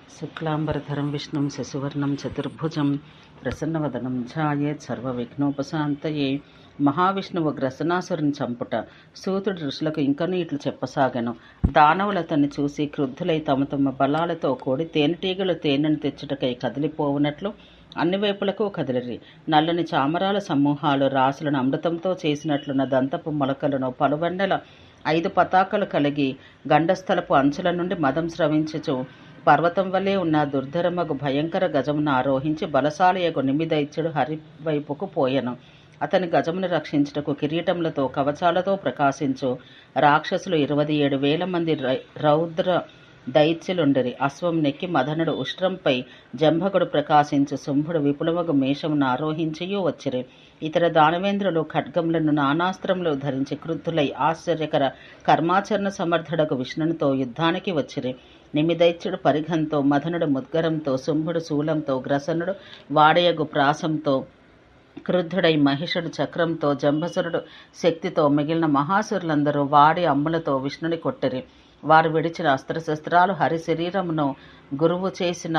శుక్లాంబరధరం విష్ణుం శశివర్ణం చతుర్భుజం ప్రసన్నవదనం ఛాయేత్ సర్వవిఘ్నోపశాంతయే. మహావిష్ణువు గ్రసనాసురుని చంపుట. సూతుడు ఋషులకు ఇంకనూ ఇట్లు చెప్పసాగెను. దానవులు అతన్ని చూసి క్రుద్ధులై తమ తమ బలాలతో కూడి తేనెటీగలు తేనెను తెచ్చుటకై కదిలిపోవునట్లు అన్ని వైపులకు కదిలిరి. నల్లని చామరాల సమూహాలు రాసులను అమృతంతో చేసినట్లున్న దంతపు మొలకలను పలువెన్నెల 5 పతాకలు కలిగి గండస్థలపు అంచుల నుండి మదం స్రవించుచు పర్వతం వలె ఉన్న దుర్ధరమగు భయంకర గజమును ఆరోహించి బలశాలియగు నిమిదైత్యుడు హరి వైపుకు పోయెను. అతని గజమును రక్షించుటకు కిరీటములతో కవచాలతో ప్రకాశించు రాక్షసులు 27,000 మంది రౌద్ర దైత్యులుండిరి. అశ్వం నెక్కి మదనుడు ఉష్ట్రంపై జంభకుడు ప్రకాశించు శుంభుడు విపులమగు మేషమును ఆరోహించియూ వచ్చిరి. ఇతర దానవేంద్రులు ఖడ్గములను నానాస్త్రములు ధరించి క్రుద్ధులై ఆశ్చర్యకర కర్మాచరణ సమర్థుడకు విష్ణునితో యుద్ధానికి వచ్చిరి. నిమిదైత్యుడు పరిఘంతో, మదనుడు ముద్గరంతో, శుంభుడు శూలంతో, గ్రసనుడు వాడయగు ప్రాసంతో, క్రుద్ధుడై మహిషుడు చక్రంతో, జంబసురుడు శక్తితో, మిగిలిన మహాసురులందరూ వాడి అమ్ములతో విష్ణుని కొట్టిరి. వారు విడిచిన అస్త్రశస్త్రాలు హరి శరీరమును గురువు చేసిన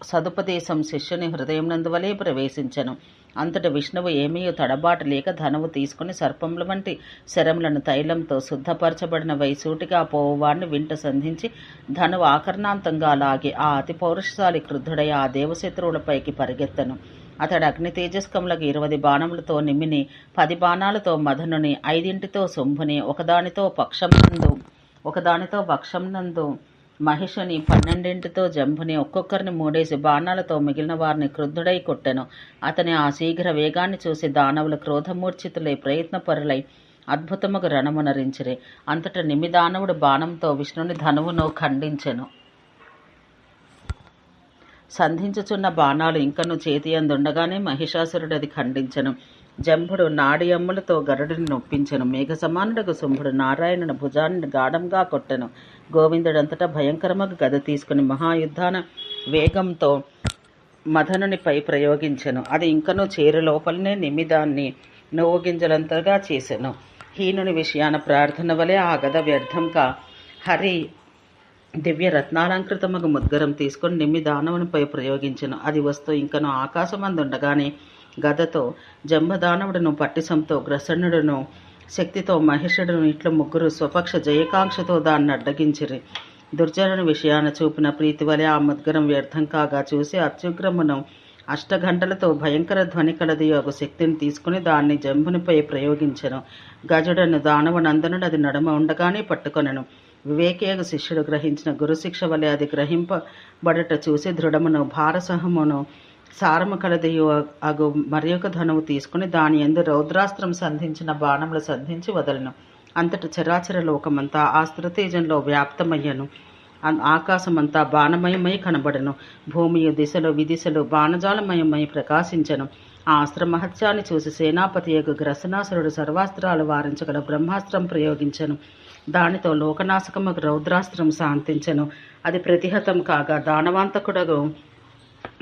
సదుపదేశం శిష్యుని హృదయం నందువలే ప్రవేశించెను. అంతటి విష్ణువు ఏమీ తడబాటు లేక ధనువు తీసుకుని సర్పముల వంటి శరములను తైలంతో శుద్ధపరచబడిన వైసూటిగా పోవువాడిని వింట సంధించి ధనువు ఆకర్ణాంతంగా లాగి ఆ అతి పౌరుషశాలి క్రుద్ధుడై ఆ దేవశత్రువులపైకి పరిగెత్తెను. అతడు అగ్ని తేజస్కములకు 20 బాణములతో నిమిని 10 బాణాలతో మదనుని, 5 శుంభుని, ఒకదానితో వక్షం నందు మహిషుని, 12 జంభుని, ఒక్కొక్కరిని 3 బాణాలతో మిగిలిన వారిని క్రుద్ధుడై కొట్టెను. అతని ఆ శీఘ్ర వేగాన్ని చూసి దానవులు క్రోధమూర్ఛితులై ప్రయత్నపరులై అద్భుతముగా రణమునరించిరి. అంతటా నిమిదానవుడు బాణంతో విష్ణుని ధనువును ఖండించెను. సంధించుచున్న బాణాలు ఇంకను చేతి అందుండగానే మహిషాసురుడు అది ఖండించెను. జంభుడు నాడి అమ్ములతో గరుడిని నొప్పించెను. మేఘ సమానుడకు శుంభుడు నారాయణుని భుజాన్ని గాఢంగా కొట్టెను. గోవిందుడంతటా భయంకరమగు గద తీసుకుని మహాయుద్ధాన వేగంతో మదనునిపై ప్రయోగించెను. అది ఇంకనూ చేరు లోపలనే నిమిదాన్ని నోవుగింజలంతగా చేసెను. హీనుని విషయాన ప్రార్థన వలె ఆ గద వ్యర్థంగా హరి దివ్య రత్నాలంకృతమగు ముద్గరం తీసుకుని నిమిదానవునిపై ప్రయోగించెను. అది వస్తూ ఇంకనూ ఆకాశమందుండగానే గదతో జంబదానవుడును, పట్టిసంతో, గ్రసనుడును, శక్తితో, మహిషుడును ఇట్లు ముగ్గురు స్వపక్ష జయకాంక్షతో దాన్ని అడ్డగించిరి. దుర్జనుని విషయాన చూపిన ప్రీతి వలె ఆ ముద్గరం వ్యర్థం కాగా చూసి అత్యుగ్రమును 8 గంటలతో భయంకర ధ్వని కలది ఒక శక్తిని తీసుకుని దాన్ని జంబునిపై ప్రయోగించెను. గజుడను దానవనందనుడు అది నడుమ ఉండగానే పట్టుకొనెను. వివేకియగు శిష్యుడు గ్రహించిన గురుశిక్ష వలె అది గ్రహింపబడట చూసి దృఢమును, భారసహమును, సారము కలదియు అగు మరియొక ధనువు తీసుకుని దాని యందు రౌద్రాస్త్రం సంధించిన బాణములు సంధించి వదలను. అంతట చరాచర లోకమంతా ఆ స్త్రతేజంలో వ్యాప్తమయ్యను. ఆకాశమంతా బాణమయమై కనబడను. భూమియు దిశలు విదిశలు బాణజాలమయమై ప్రకాశించను. ఆ అస్త్ర మహత్యాన్ని చూసి సేనాపతియగు గ్రసనాసురుడు సర్వాస్త్రాలు వారించగల బ్రహ్మాస్త్రం ప్రయోగించెను. దానితో లోకనాశకమగు రౌద్రాస్త్రం శాంతించెను. అది ప్రతిహతం కాగా దానవాంతకుడగు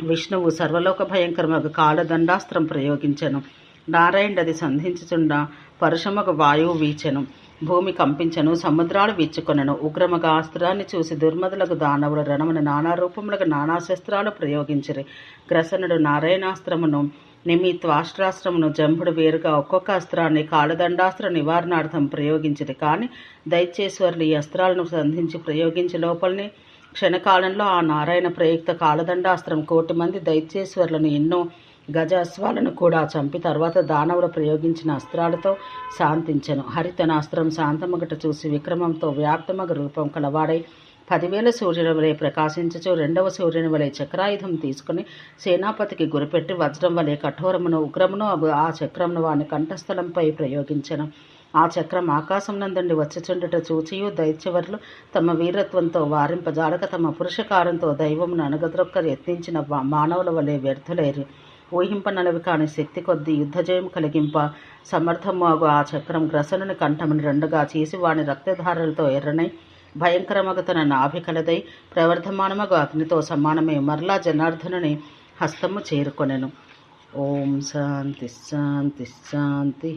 విష్ణువు సర్వలోక భయంకరమగు కాలదండాస్త్రం ప్రయోగించెను. నారాయణుడు అది సంధించుచుండ పరుషమగు వాయువు వీచెను. భూమి కంపించెను, సముద్రాలు వీచుకొనెను. ఉగ్రమగా అస్త్రాన్ని చూసి దుర్మదులకు దానవులు రణమున నానా రూపములకు నానా శస్త్రాలు ప్రయోగించిరి. గ్రసనుడు నారాయణాస్త్రమును, నిమి త్వాష్ట్రాస్త్రమును, జంభుడు వేరుగా ఒక్కొక్క అస్త్రాన్ని కాలదండాస్త్ర నివారణార్థం ప్రయోగించిరి. కానీ దైత్యేశ్వరులు ఈ అస్త్రాలను సంధించి ప్రయోగించే లోపలనే క్షణకాలంలో ఆ నారాయణ ప్రయుక్త కాలదండాస్త్రం 1,000,000 మంది దైత్యేశ్వరులను, ఎన్నో గజ అశ్వాలను కూడా చంపి తర్వాత దానవులు ప్రయోగించిన అస్త్రాలతో శాంతించెను. హరి తన అస్త్రం శాంతమగట చూసి విక్రమంతో వ్యాప్తమగ రూపం కలవాడై 10,000 సూర్యుని వలె ప్రకాశించుచు 2వ సూర్యుని వలె చక్రాయుధం తీసుకుని సేనాపతికి గురిపెట్టి వజ్రం వలె కఠోరమును ఉగ్రమును ఆ చక్రమును వాని కంఠస్థలంపై ప్రయోగించెను. ఆ చక్రం ఆకాశం నందుండి వచ్చుచుండుట చూచియు దైత్యవరులు తమ వీరత్వంతో వారింపజాలక తమ పురుషకారంతో దైవమును అనగద్రొక్కరు యత్నించిన మానవుల వలె వ్యర్థులేరు. ఊహింపనలవి కాని శక్తి కొద్దీ యుద్ధజయం కలిగింప సమర్థమాగు ఆ చక్రం గ్రసనుని కంఠముని 2గా చేసి వాని రక్తధారలతో ఎర్రనై భయంకరమగు తన నాభి కలదై ప్రవర్ధమానమగు అగ్నితో సమానమై మరలా జనార్దనుని హస్తము చేరుకొనెను. ఓం శాంతి శాంతి శాంతి.